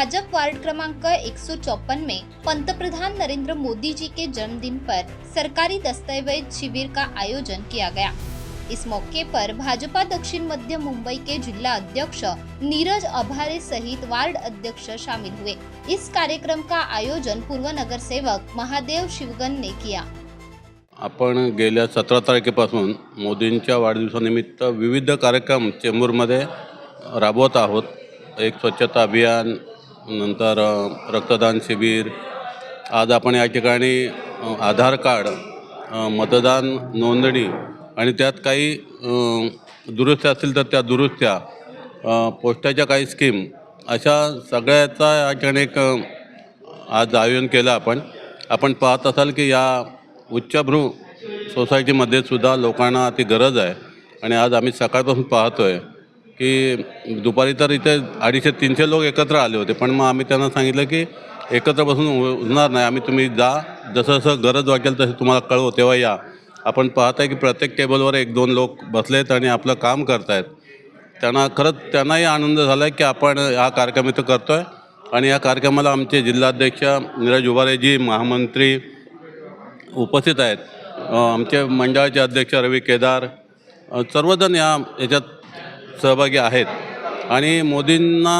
Bhajpa ward क्रमांक 154 में पंतप्रधान नरेंद्र मोदी जी के जन्मदिन पर सरकारी दस्तावेज शिविर का आयोजन किया गया। इस मौके पर भाजपा दक्षिण मध्य मुंबई के जिला अध्यक्ष नीरज अभारे सहित वार्ड अध्यक्ष शामिल हुए। इस कार्यक्रम का आयोजन पूर्व नगर सेवक महादेव शिवगन ने किया। आपण गेल्या 17 तारखेपासून मोदींच्या वाढदिवसानिमित्त विविध कार्यक्रम चेंबूरमध्ये राबवत आहोत। एक स्वच्छता अभियान, नंतर रक्तदान शिबिर। आज आपण या ठिकाणी आधार कार्ड, मतदान नोंदणी आणि त्यात काही दुरुस्त्या असतील तर त्या दुरुस्त्या, पोस्टाच्या काही स्कीम, अशा सगळ्याचा या ठिकाणी एक आज आयोजन केलं। आपण पाहत असाल की या उच्चभ्रू सोसायटीमध्ये सुद्धा लोकांना ती गरज आहे आणि आज आम्ही सकाळपासून पाहतोय की दुपारी तर इथे 250-300 लोक एकत्र आले होते, पण मग आम्ही त्यांना सांगितलं की एकत्र बसून होणार नाही, तुम्ही जा, जसं जसं गरज वाटेल तसे तुम्हाला कळवू तेव्हा या। आपण पाहताय की प्रत्येक टेबलवर 1-2 लोक बसलेत आणि आपलं काम करतायत। त्यांनाही आनंद झाला की आपण हा कार्यक्रम इथं करतोय आणि या कार्यक्रमाला आमचे जिल्हाध्यक्ष नीरज उभारेजी, महामंत्री उपस्थित आहेत, आमचे मंडळाचे अध्यक्ष रवी केदार, सर्वजण याच्यात सहभागी आहेत आणि मोदींना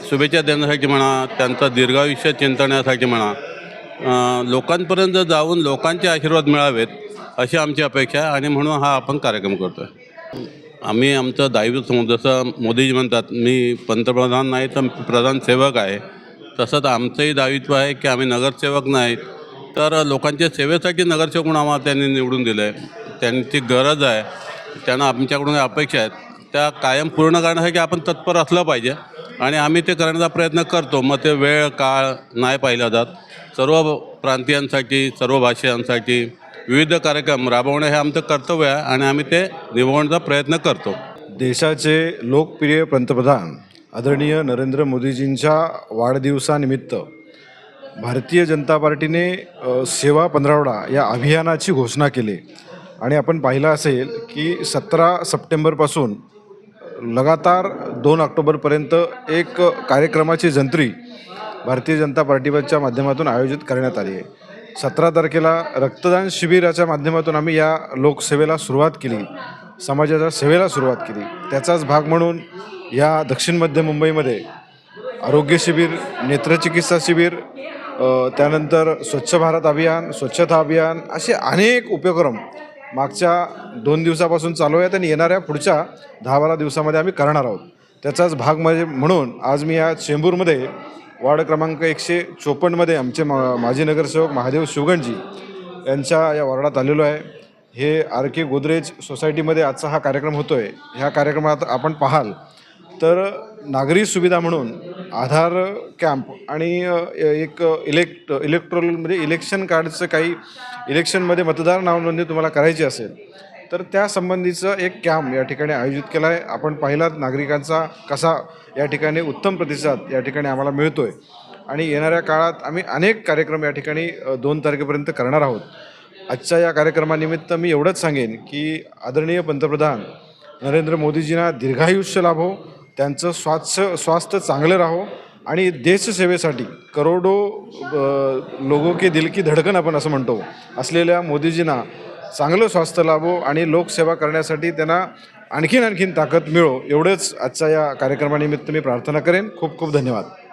शुभेच्छा देण्यासाठी म्हणा, त्यांचं दीर्घायुष्य चिंतण्यासाठी म्हणा, लोकांपर्यंत जाऊन लोकांचे आशीर्वाद मिळावेत अशी आमची अपेक्षा आहे आणि म्हणून हा आपण कार्यक्रम करतो आहे। आम्ही आमचं दायित्व, जसं मोदीजी म्हणतात मी पंतप्रधान नाही तर प्रधान सेवक आहे, तसंच आमचंही दायित्व आहे की आम्ही नगरसेवक नाहीत तर लोकांच्या सेवेसाठी नगरसेवक म्हणून आम्हाला त्यांनी निवडून दिलं आहे। त्यांची गरज आहे, त्यांना आमच्याकडून अपेक्षा आहेत, त्या कायम पूर्ण करण्यासाठी आपण तत्पर असलं पाहिजे आणि आम्ही ते करण्याचा प्रयत्न करतो। मग ते वेळ काळ नाही पाहिला जात। सर्व प्रांतीयांसाठी, सर्व भाषांसाठी विविध कार्यक्रम राबवणे हे आमचं कर्तव्य आहे आणि आम्ही ते निभवण्याचा प्रयत्न करतो। देशाचे लोकप्रिय पंतप्रधान आदरणीय नरेंद्र मोदीजींच्या वाढदिवसानिमित्त भारतीय जनता पार्टीने सेवा पंधरवडा या अभियानाची घोषणा केली आणि आपण पाहिलं असेल की 17 सप्टेंबरपासून लगातार 2 ऑक्टोबरपर्यंत एक कार्यक्रमाची जंत्री भारतीय जनता पार्टीच्या माध्यमातून आयोजित करण्यात आली आहे। 17 तारखेला रक्तदान शिबिराच्या माध्यमातून आम्ही या लोकसेवेला सुरुवात केली, समाजाच्या सेवेला सुरुवात केली। त्याचाच भाग म्हणून या दक्षिण मध्य मुंबईमध्ये आरोग्य शिबिर, नेत्रचिकित्सा शिबिर, त्यानंतर स्वच्छ भारत अभियान, स्वच्छता अभियान, असे अनेक उपक्रम मागच्या 2 दिवसापासून चालू आहेत आणि येणाऱ्या पुढच्या 10-12 दिवसामध्ये आम्ही करणार आहोत। त्याचाच भाग म्हणून आज मी या चेंबूरमध्ये वार्ड क्रमांक 154मध्ये आमचे माजी नगरसेवक महादेव शिवगणजी यांच्या या वॉर्डात आलेलो आहे। हे RK गोदरेज सोसायटीमध्ये आजचा हा कार्यक्रम होतो आहे। ह्या कार्यक्रमात आपण पाहाल तर नागरी सुविधा म्हणून आधार कॅम्प आणि एक इलेक्ट्रोल म्हणजे इलेक्शन कार्डचं काही इलेक्शनमध्ये मतदार नावनोंदणी तुम्हाला करायची असेल तर त्यासंबंधीचं एक कॅम्प या ठिकाणी आयोजित केला आहे। आपण पाहिलात नागरिकांचा कसा या ठिकाणी उत्तम प्रतिसाद या ठिकाणी आम्हाला मिळतो आहे आणि येणाऱ्या काळात आम्ही अनेक कार्यक्रम या ठिकाणी 2 तारखेपर्यंत करणार आहोत। आजच्या या कार्यक्रमानिमित्त मी एवढंच सांगेन की आदरणीय पंतप्रधान नरेंद्र मोदीजींना दीर्घायुष्य लाभो, त्यांचं स्वास्थ्य चांगलं राहो आणि देशसेवेसाठी करोडो लोगों के दिल की धडकन आपण असं म्हणतो असलेल्या मोदीजींना चांगलं स्वास्थ्य लाभो आणि लोकसेवा करण्यासाठी त्यांना आणखीन ताकद मिळो, एवढंच आजच्या या कार्यक्रमानिमित्त मी प्रार्थना करेन। खूप खूप धन्यवाद।